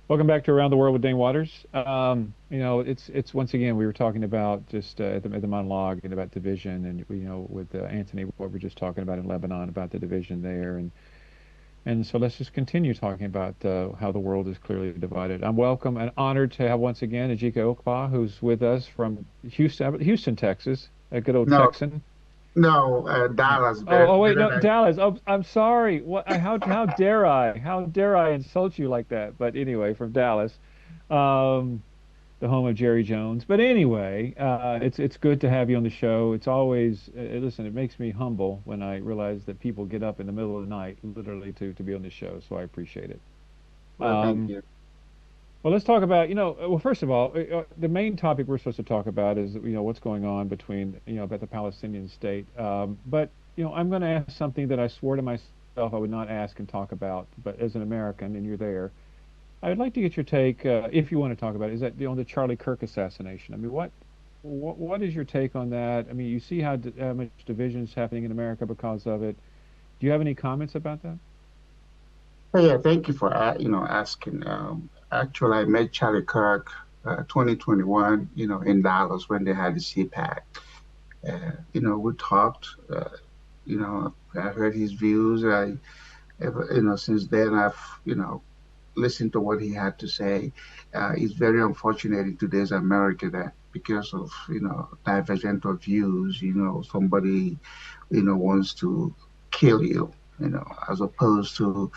Welcome back to Around the World with Dane Waters. It's once again we were talking about just at the monologue and about division, and with Anthony what we're just talking about in Lebanon about the division there, and so let's just continue talking about how the world is clearly divided. I'm welcome and honored to have once again Ejike Okpa, who's with us from Houston, Texas, a good old No, Texan. no, Yeah. Dallas Oh, wait, better no, than Dallas. Oh, I'm sorry. How dare I? How dare I insult you like that? But anyway, from Dallas. Um, the home of Jerry Jones. But anyway, it's good to have you on the show. It's always listen. It makes me humble when I realize that people get up in the middle of the night, literally, to be on the show. So I appreciate it. well, thank Um, you. well, let's talk about well, first of all, the main topic we're supposed to talk about is what's going on between about the Palestinian state. But I'm going to ask something that I swore to myself I would not ask and talk about. But as an American, and you're there. I would like to get your take, if you want to talk about it, is that on the Charlie Kirk assassination. I mean, what is your take on that? I mean, you see how much division is happening in America because of it. Do you have any comments about that? Well, yeah, thank you for asking. Actually, I met Charlie Kirk 2021, in Dallas when they had the CPAC. We talked. I heard his views. Since then I've listened to what he had to say. It's very unfortunate in today's America that because of divergent of views, somebody wants to kill you, as opposed to,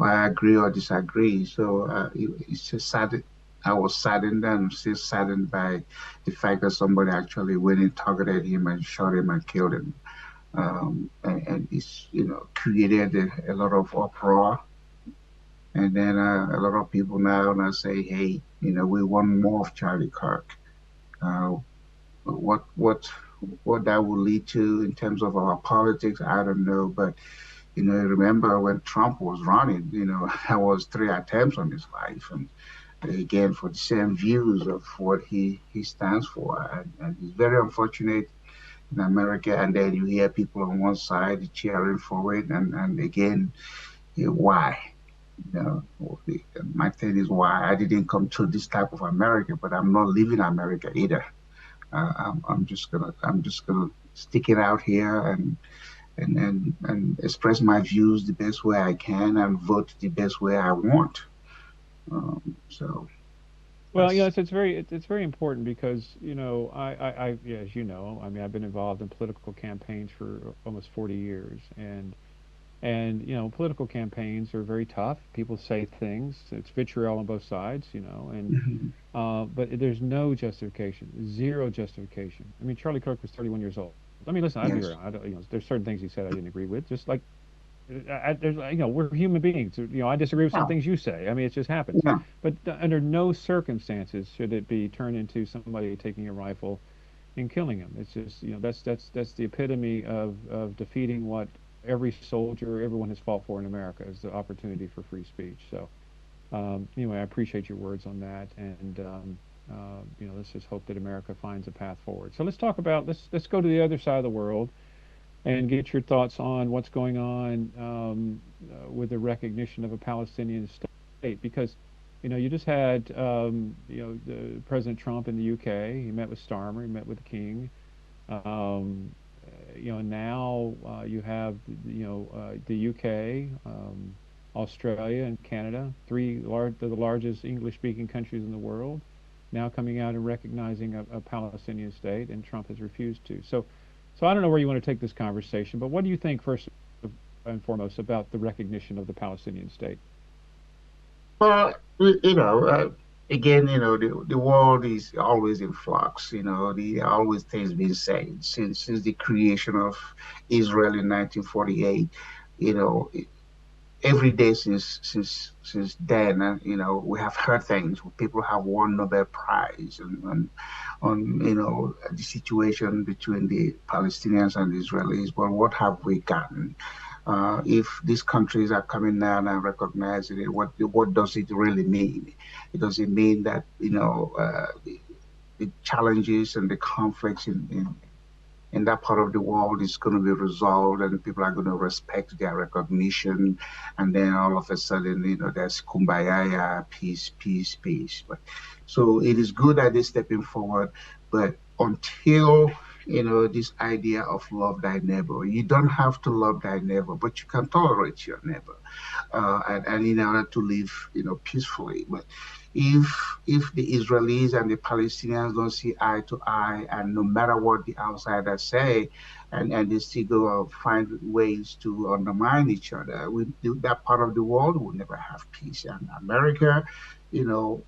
I agree or disagree. So it's just sad. I was saddened and I'm still saddened by the fact that somebody actually went and targeted him and shot him and killed him. And it's, created a lot of uproar. And then a lot of people now say, hey, we want more of Charlie Kirk. Uh, what what what that will lead to in terms of our politics, I don't know. But remember when Trump was running, there was three attempts on his life, and again for the same views of what he stands for, and it's very unfortunate in America. And then you hear people on one side cheering for it, and again, why? My thing is why I didn't come to this type of America, but I'm not leaving America either. I'm just gonna stick it out here and express my views the best way I can and vote the best way I want. So Well, that's it's very important because yeah, as you know, I mean, I've been involved in political campaigns for almost 40 years, and political campaigns are very tough. People say things. It's vitriol on both sides, and mhm. but there's no justification, zero justification. I mean, Charlie Kirk was 31 years old. I mean, listen, I'd be Yes, around. I don't, there's certain things he said I didn't agree with. Just like there's, we're human beings. I disagree with some no, things you say. I mean, it just happens. no, But under no circumstances should it be turned into somebody taking a rifle and killing him. It's just, that's the epitome of defeating what every soldier, everyone has fought for in America is the opportunity for free speech. So anyway, I appreciate your words on that, and let's just hope that America finds a path forward. So let's talk about let's go to the other side of the world and get your thoughts on what's going on with the recognition of a Palestinian state, because you just had the President Trump in the UK. He met with Starmer. He met with the King. Um, now you have the UK, Australia, and Canada, the largest English-speaking countries in the world, now coming out and recognizing a Palestinian state, and Trump has refused to. So I don't know where you want to take this conversation, but what do you think first and foremost about the recognition of the Palestinian state? well, again, the world is always in flux. The always things being said since the creation of Israel in 1948. You know, every day since then, we have heard things. People have won Nobel Prize and on the situation between the Palestinians and the Israelis. But what have we gotten? If these countries are coming down and recognizing it, what does it really mean? It does it mean that the challenges and the conflicts in in that part of the world is going to be resolved and people are going to respect their recognition. And then all of a sudden, there's kumbaya, peace, peace, peace. But so it is good that they're stepping forward, but until this idea of love thy neighbor, you don't have to love thy neighbor, but you can tolerate your neighbor, and in order to live, peacefully. But if the Israelis and the Palestinians don't see eye to eye, and no matter what the outsiders say, and they still go find ways to undermine each other, that part of the world will never have peace. And America, you know,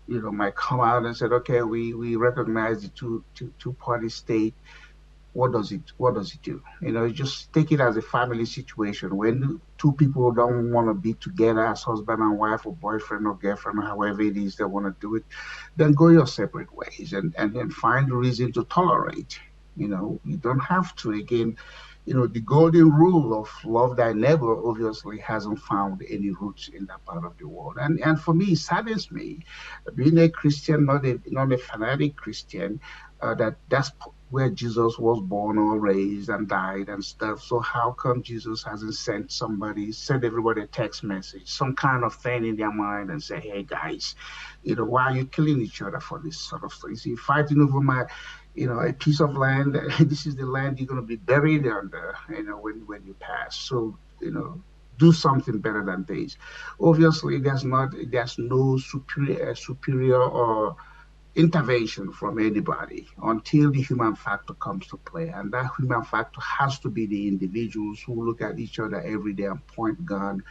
might come out and said, okay, we recognize the two party state. What does it do? Just take it as a family situation. When two people don't want to be together as husband and wife or boyfriend or girlfriend, or however it is they want to do it, then go your separate ways and then find a reason to tolerate. You don't have to. Again, the golden rule of love thy neighbor obviously hasn't found any roots in that part of the world. And for me, it saddens me, being a Christian, not a fanatic Christian, that's where Jesus was born or raised and died and stuff. So how come Jesus hasn't sent everybody a text message, some kind of thing in their mind and say, hey guys, why are you killing each other for this sort of thing? You see, fighting over a piece of land. This is the land you're going to be buried under, when you pass. So, do something better than this. Obviously, there's no superior or intervention from anybody until the human factor comes to play. And that human factor has to be the individuals who look at each other every day and point gun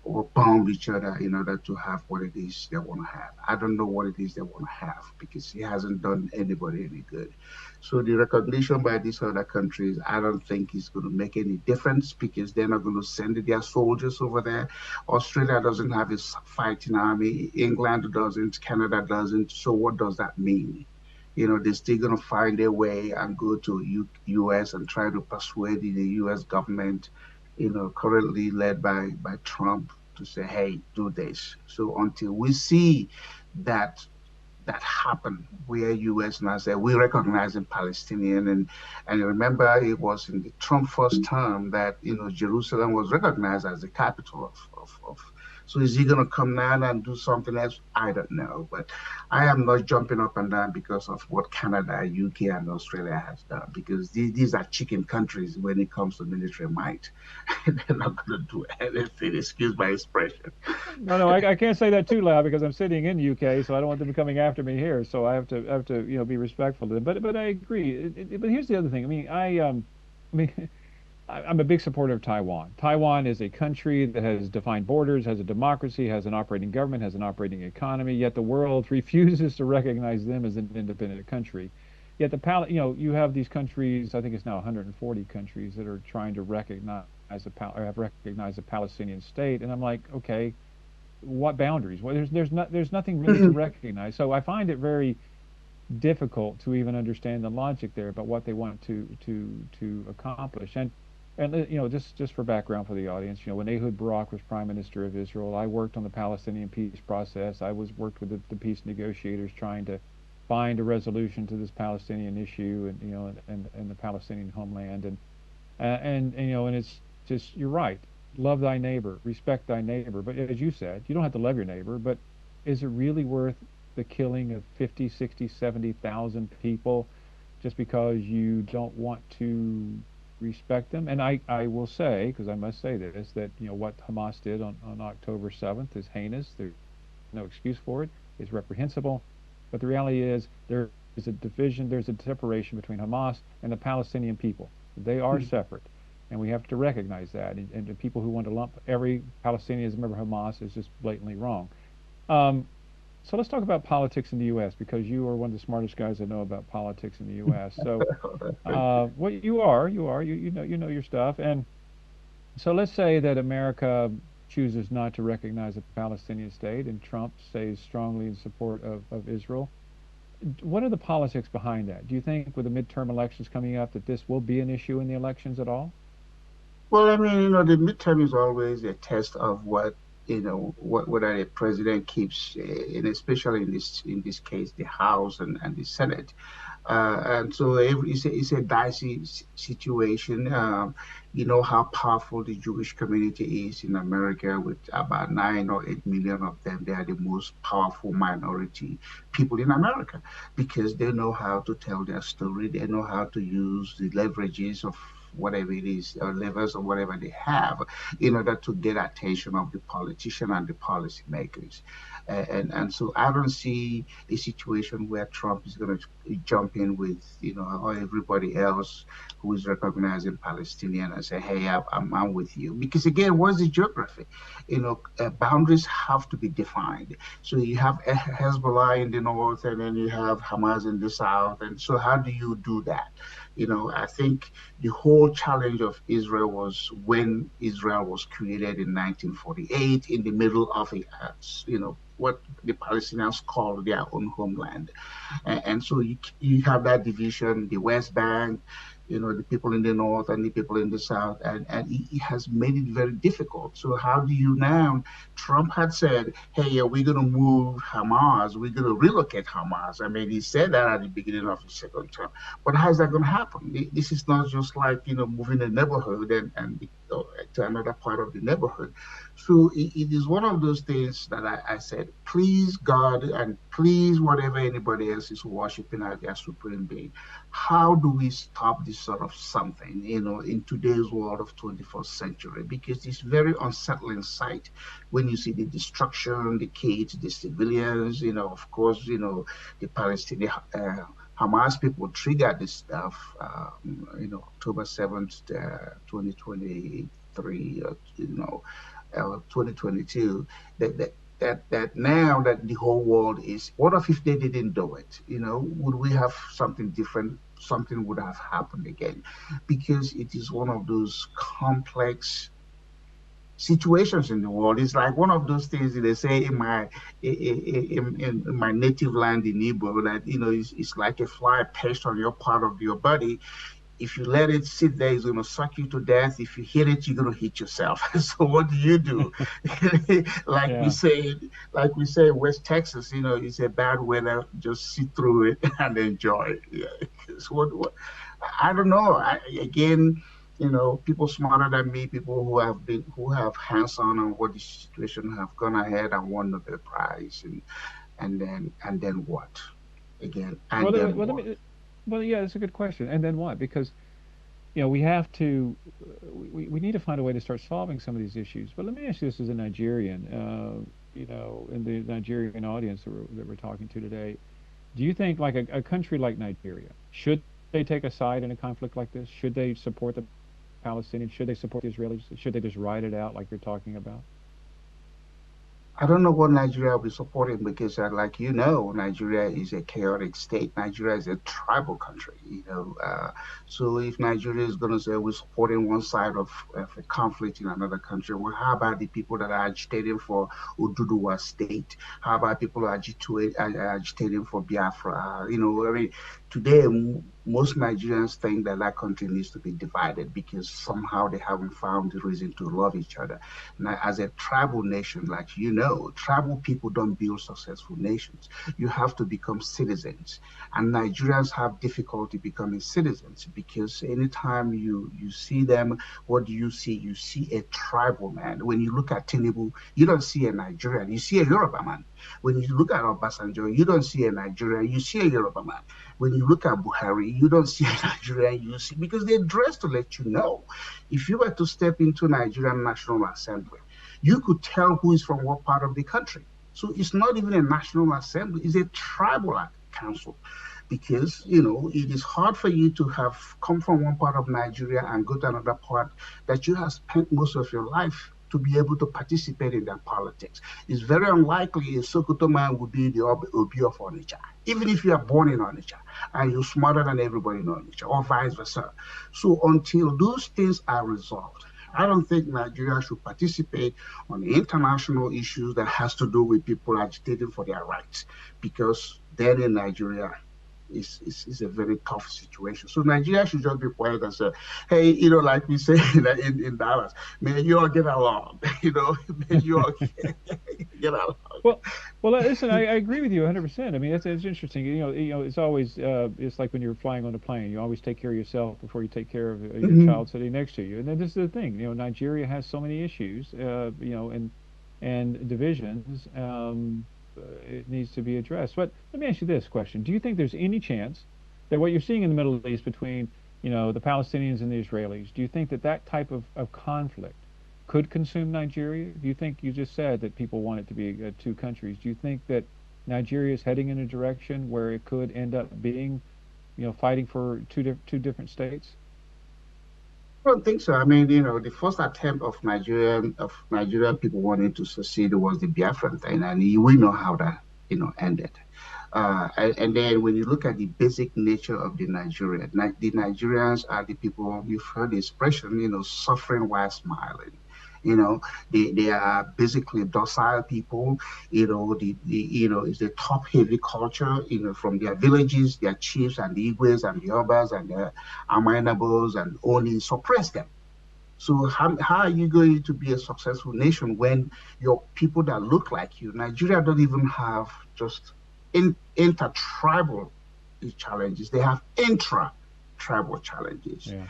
or bomb each other in order to have what it is they want to have. I don't know what it is they want to have because it hasn't done anybody any good. So the recognition by these other countries, I don't think is going to make any difference because they're not going to send their soldiers over there. Australia doesn't have its fighting army. England doesn't. Canada doesn't. So what does that mean? They're still going to find their way and go to U.S. and try to persuade the U.S. government, currently led by Trump, to say, hey, do this. So until we see that that happen where U.S. now said we recognize the Palestinian, and remember it was in the Trump first term that Jerusalem was recognized as the capital of. So is he going to come now and do something else? I don't know, but I am not jumping up and down because of what Canada, UK, and Australia has done because these are chicken countries when it comes to military might. They're not going to do anything. Excuse my expression. No, no, I can't say that too loud because I'm sitting in UK, so I don't want them coming after me here. So I have to be respectful to them. But I agree. But here's the other thing. I mean, I mean, I'm a big supporter of Taiwan. Taiwan is a country that has defined borders, has a democracy, has an operating government, has an operating economy. Yet the world refuses to recognize them as an independent country. Yet you have these countries. I think it's now 140 countries that are trying to recognize or have recognized a Palestinian state. And I'm like, okay, what boundaries? Well, there's nothing really to recognize. So I find it very difficult to even understand the logic there about what they want to accomplish. And just for background for the audience, when Ehud Barak was Prime Minister of Israel, I worked on the Palestinian peace process. I worked with the peace negotiators trying to find a resolution to this Palestinian issue and the Palestinian homeland and it's just you're right. Love thy neighbor, respect thy neighbor. But as you said, you don't have to love your neighbor, but is it really worth the killing of 50, 60, 70,000 people just because you don't want to respect them? And I will say, because I must say this, that what Hamas did on October 7th is heinous. There's no excuse for it. It's reprehensible. But the reality is there is a division, there's a separation between Hamas and the Palestinian people. They are separate. And we have to recognize that. And the people who want to lump every Palestinian as a member of Hamas is just blatantly wrong. Um, so let's talk about politics in the U.S. because you are one of the smartest guys I know about politics in the U.S. So, what you know your stuff. And so let's say that America chooses not to recognize a Palestinian state, and Trump stays strongly in support of Israel. What are the politics behind that? Do you think with the midterm elections coming up that this will be an issue in the elections at all? Well, I mean, the midterm is always a test of whether a president keeps, and especially in this case, the House and the Senate. And so it's a dicey situation. You know how powerful the Jewish community is in America, with about 9 or 8 million of them. They are the most powerful minority people in America because they know how to tell their story. They know how to use the leverages of whatever it is, or levers or whatever they have, in order to get attention of the politician and the policymakers. And so I don't see a situation where Trump is going to jump in with, or everybody else who is recognizing Palestinian and say, hey, I'm with you. Because again, what's the geography? Boundaries have to be defined. So you have Hezbollah in the north, and then you have Hamas in the south. And so how do you do that? I think the whole challenge of Israel was when Israel was created in 1948 in the middle of what the Palestinians call their own homeland. And so you have that division, the West Bank, the people in the north and the people in the south, and it has made it very difficult. So how do you now? Trump had said, hey, yeah, we're going to move Hamas, we're going to relocate Hamas. I mean, he said that at the beginning of his second term. But how is that going to happen? This is not just like, moving a neighborhood and to another part of the neighborhood. So it is one of those things that I said, please God and please whatever anybody else is worshiping as their supreme being, how do we stop this sort of something, in today's world of 21st century? Because it's very unsettling sight when you see the destruction, the kids, the civilians, of course, the Palestinian Hamas people triggered this stuff, October 7th, 2023, 2022, that now that the whole world is, what if they didn't do it? Would we have something different? Something would have happened again, because it is one of those complex situations in the world. It's like one of those things that they say in my native land in Igbo, that it's like a fly perched on your part of your body. If you let it sit there, it's going to suck you to death. If you hit it, you're going to hit yourself. So what do you do? like we Yeah. say, like we say in West Texas, it's a bad weather. Just sit through it and enjoy it. Yeah. So what I don't know. Again, people smarter than me, people who have hands on what the situation, have gone ahead and won the Nobel Prize, and then what? Again, and Well, then let what? me. Well, yeah, that's a good question. And then what? Because we have to, we need to find a way to start solving some of these issues. But let me ask you this as a Nigerian, in the Nigerian audience that we're talking to today, do you think like a country like Nigeria, should they take a side in a conflict like this? Should they support the Palestinians? Should they support the Israelis? Should they just ride it out like you're talking about? I don't know what Nigeria will be supporting because, like Nigeria is a chaotic state. Nigeria is a tribal country. So if Nigeria is going to say we're supporting one side of a conflict in another country, well, how about the people that are agitating for Ududuwa state? How about people who are agitating for Biafra? I mean, today most Nigerians think that that country needs to be divided because somehow they haven't found the reason to love each other. Now, as a tribal nation, like tribal people don't build successful nations. You have to become citizens. And Nigerians have difficulty becoming citizens because anytime you see them, what do you see? You see a tribal man. When you look at Tinubu, you don't see a Nigerian, you see a Yoruba man. When you look at Obasanjo, you don't see a Nigerian, you see a Yoruba man. When you look at Buhari, you don't see a Nigerian, you see, because they're dressed to let you know. If you were to step into Nigerian National Assembly, you could tell who is from what part of the country. So it's not even a national assembly, it's a tribal council. Because it is hard for you to have come from one part of Nigeria and go to another part that you have spent most of your life to be able to participate in that politics. It's very unlikely a Sokoto man would be the Obi of Onitsha, even if you are born in Onitsha and you're smarter than everybody in Onitsha, or vice versa. So until those things are resolved, I don't think Nigeria should participate on international issues that has to do with people agitating for their rights, because then in Nigeria, is a very tough situation. So Nigeria should just be quiet and say, hey, like we say in Dallas, may you all get along, may you all get along. Well, listen, I agree with you 100%. I mean, it's interesting. It's always it's like when you're flying on a plane. You always take care of yourself before you take care of your Mhm. child sitting next to you. And then this is the thing. Nigeria has so many issues. And divisions. It needs to be addressed. But let me ask you this question: do you think there's any chance that what you're seeing in the Middle East between the Palestinians and the Israelis, do you think that that type of conflict could consume Nigeria? Do you think you just said that people want it to be two countries? Do you think that Nigeria is heading in a direction where it could end up being, fighting for two different states? I don't think so. I mean, the first attempt of Nigerian people wanting to secede was the Biafran thing, and we know how that ended. And then when you look at the basic nature of the Nigerians are the people, you've heard the expression, suffering while smiling. You know, they are basically docile people. It's a top-heavy culture. From their villages, their chiefs and the Igwes and the Obas and the Amainables and Oni suppress them. So how are you going to be a successful nation when your people that look like you, Nigeria don't even have just intertribal challenges. They have intra-tribal challenges. Yeah.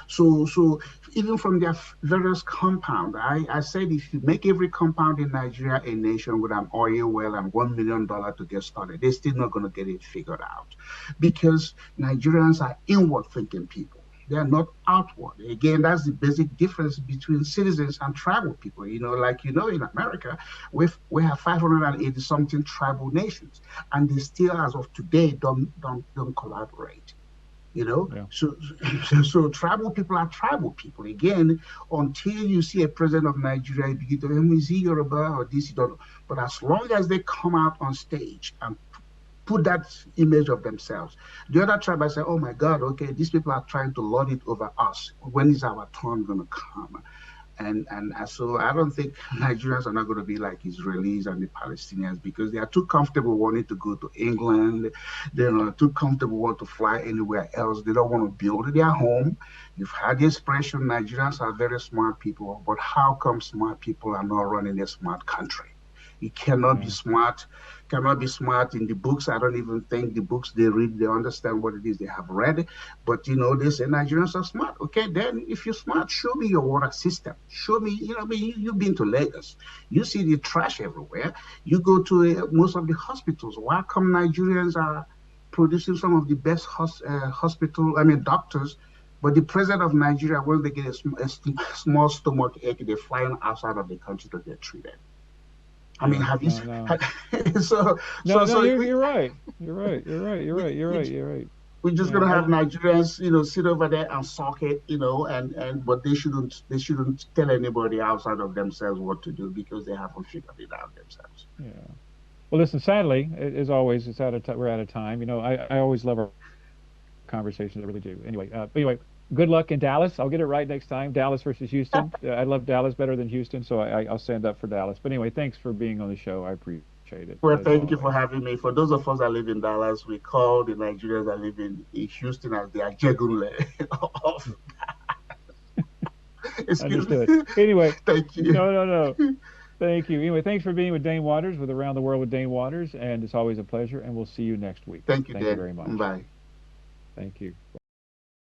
So even from their various compound, I said if you make every compound in Nigeria a nation with an oil well and $1 million to get started, they're still not going to get it figured out because Nigerians are inward thinking people. They are not outward. Again, that's the basic difference between citizens and tribal people. In America, we have 580 something tribal nations, and they still, as of today, don't collaborate Yeah. so tribal people are tribal people again until you see a president of Nigeria you begin to is he Yoruba or this you don't know. But as long as they come out on stage and put that image of themselves, the other tribe I say, oh my God, okay, these people are trying to lord it over us. When is our turn going to come? And so I don't think Nigerians are not going to be like Israelis and the Palestinians because they are too comfortable wanting to go to England. They're not too comfortable wanting to fly anywhere else. They don't want to build their home. You've had the expression Nigerians are very smart people, but how come smart people are not running a smart country? You Yeah. cannot be smart in the books. I don't even think the books they read, they understand what it is they have read. But they say Nigerians are smart. Okay, then if you're smart, show me your water system. Show me, I mean, you've been to Lagos. You see the trash everywhere. You go to most of the hospitals. Why come Nigerians are producing some of the best doctors? But the president of Nigeria, when they get a small stomach ache, they're flying outside of the country to get treated. I mean, Yeah. have you? No, no. So, No, so, no, so you're right. You're right. You're right. You're we, right. You're we, right. You're right. we're just Yeah. gonna have Nigerians, sit over there and sock it, and but they shouldn't tell anybody outside of themselves what to do because they haven't figured it out themselves. Yeah. Well, listen, sadly, as always, we're out of time. I always love our conversations. I really do. Anyway, good luck in Dallas. I'll get it right next time. Dallas versus Houston. I love Dallas better than Houston, so I'll stand up for Dallas. But anyway, thanks for being on the show. I appreciate it Well, as thank you for always. having me. For those of us that live in Dallas, we call the Nigerians that live in Houston as the Ajegunle of, excuse Understood. me. Anyway, Thank you. no, no, no. Thank you. Anyway, thanks for being with Dane Waters with Around the World with Dane Waters, and it's always a pleasure. And we'll see you next week. Thank you, Thank you Dan. very much. Bye. Thank you.